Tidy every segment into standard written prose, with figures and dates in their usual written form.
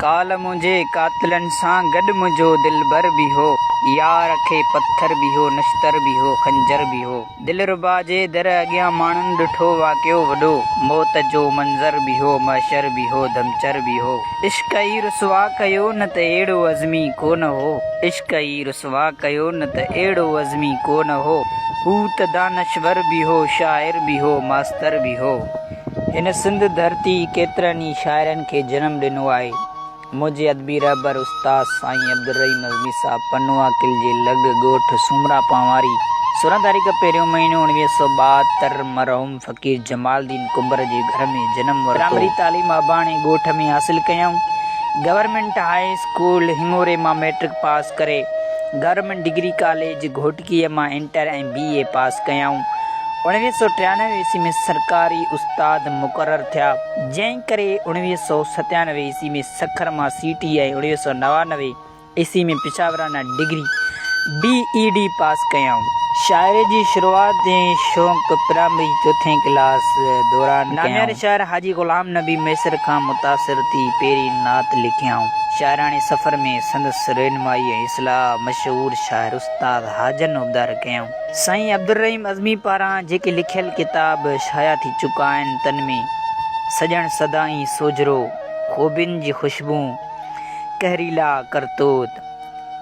काल मुझे कातिलन सां गॾु मुंहिंजो दिलबर भी हो, यार खे पत्थर भी हो, नश्तर भी हो, खंजर भी हो। दिलरुबा जे दर अॻियां माण्हुनि ॾिठो वाक़ियो वॾो, मौत जो मंज़र भी हो, महशर भी हो, धमचर भी हो। इश्क ई रुसवा कयो न त अहिड़ो अज़मी कोन हो, इश्क ई रुसवा कयो न त अहिड़ो अज़मी कोन हो। हू त दानश्वर भी हो, शाइर भी हो, मास्तर भी हो। हिन सिंध धरती केतिरनि ई शाइरनि खे जनम ॾिनो आहे। मुंहिंजे अदबी रहबर उस्ताद साईं अब्दुर्रहीम अज़मी साहब पनुआ किल जे लॻ ॻोठ सूमरा पांवारी 16 तारीख़ पहिरियों महीनो 1972 मरहूम फ़क़ीर जमालदीन कुंबर जे घर में जनम वरितो। प्राइमरी तालीम अबाणे ॻोठ में हासिल कयऊं। गवर्नमेंट हाई स्कूल हिंगोरे मां मैट्रिक पास करे गवर्नमेंट डिग्री कॉलेज घोटकीअ मां इंटर ऐं BA पास कयऊं। 1993 ईस्वी में सरकारी उस्ताद मुक़रर थिया, जंहिं करे 1997 ईस्वी में सखर मां CT ऐं 1999 ईस्वी में पेशावराना डिग्री BEd पास कयऊं। शाइरी जी शुरूआत ऐं शौक़ु प्राइमरी चौथें क्लास दौरान नामियार शाइर हाजी ग़ुलाम नबी मैसर खां मुतासिर थी पहिरीं नात लिखियाऊं। शाइराणे सफ़र में संदसि रहनुमाई ऐं इस्लाह मशहूर शाइर उस्ताद हाजन उबदार कयऊं। साईं अब्दुर्रहीम अज़मी पारां जेके लिखियल किताब शाया थी चुका आहिनि, तन में सजण सदाई सोजरो, ख़ूबियुनि जी ख़ुशबू, कहरीला करतूत,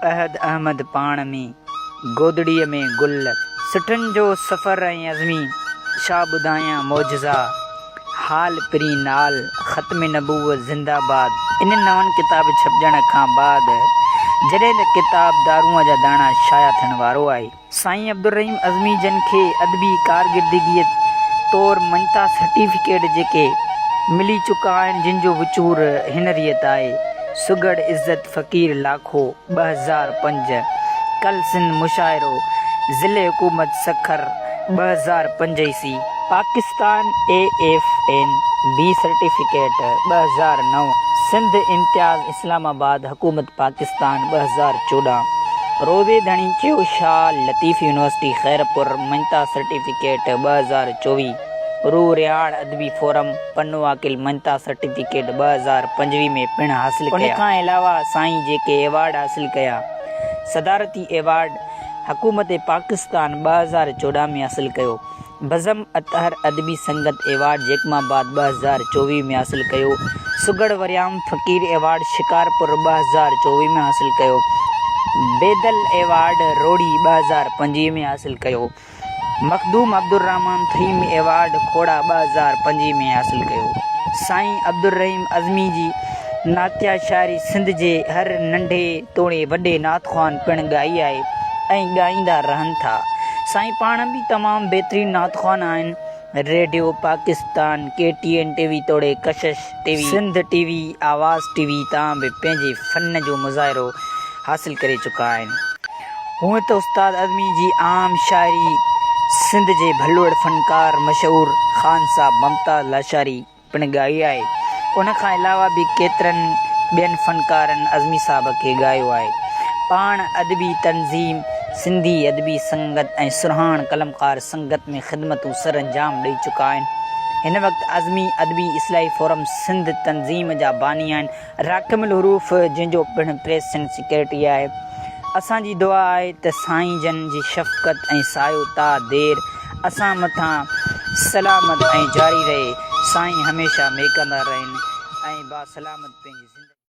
अहद अहमद पाण में, गोदड़ीअ में गुल, सुठनि जो सफ़र ऐं अज़मी, छा ॿुधायां मौजज़ा, हाल पिरी नाल, ख़त्म नबूवत ज़िंदाबाद। इन नवनि किताब छपजण खां बाद जॾहिं त किताब दारूअ जा दाणा शाया थियण वारो आहे, साईं अब्दुर्रहीम अज़मी जन खे अदबी कारकिर्दगीअ तौरु मञता सर्टिफिकेट जेके मिली चुका आहिनि, जिन जो विचूर हिनरियत आहे। सुगड़ इज़्ज़त फ़क़ीर लाखो 2005, कल सिंध मुशाइरो, ज़िले हुकूमत सखर 2005 ईस्वी, Pakistan AFN B certificate 2009, Sindh Imtiaz Islamabad हुकूमत पाकिस्तान 2014, रोज़े धणीचो शाह लतीफ़ यूनिवर्सिटी खैरपुर मञता सर्टिफिकेट 2024, रू रियाड़ अदबी फोरम पनुआ किल मञता सर्टिफिकेट 2025 में पिणु हासिल कया। उन खां अलावा साईं जेके एवार्ड हासिल कया, सदारती एवार्ड हुकूमत पाकिस्तान 2014 में हासिल कयो, बज़म अतहर अदबी संगत एवार्ड जैकमाबाद 2024 में हासिल कयो, सुगड़ वरियाम फ़क़ीर एवार्ड शिकारपुर 2024 में हासिल कयो, बेदल एवार्ड रोड़ी 2025 में हासिल कयो, मखदूम अब्दुर्रहमान थईम एवार्ड खोड़ा 2025 में हासिल कयो। साईं अब्दुर्रहीम अज़मी जी नातिया शाइरी सिंध जे हर नंढे तोड़े वॾे नातख़्वान पिणु ॻाई आहे ऐं ॻाईंदा रहनि था। साईं पाण बि तमामु बहितरीनु नातख़्वान आहिनि। रेडियो पाकिस्तान, KTN TV तोड़े कशिश TV, सिंध TV, आवाज़ TV तां बि पंहिंजे फ़न जो मुज़ाहिरो हासिल करे चुका आहिनि। हूअं त उस्ताद अज़मी जी आम शाइरी सिंध जे भलुड़ फ़नकार मशहूर ख़ान साहब मुमताज़ लाशारी पिणु ॻाई आहे। उन खां अलावा बि केतिरनि ॿियनि फ़नकारनि अज़मी साहब खे ॻायो आहे। पाण अदबी तंज़ीम, सिंधी अदबी संगत ऐं सुरहाण कलमकार संगत में ख़िदमतूं सर अंजाम ॾेई चुका आहिनि। हिन वक़्तु अज़मी अदबी इस्लाही फोरम सिंध तंज़ीम जा बानी आहिनि। राकिमुल हुरूफ़ जंहिंजो पिणु प्रेस एंड सेक्रेटरी आहे। असांजी दुआ आहे त साईं जन जी शफ़क़त ऐं सायो ता देर असां मथां सलामत ऐं जारी रहे। साईं हमेशह महकंदा रहनि ऐं बासलामत पंहिंजी ज़िंदगी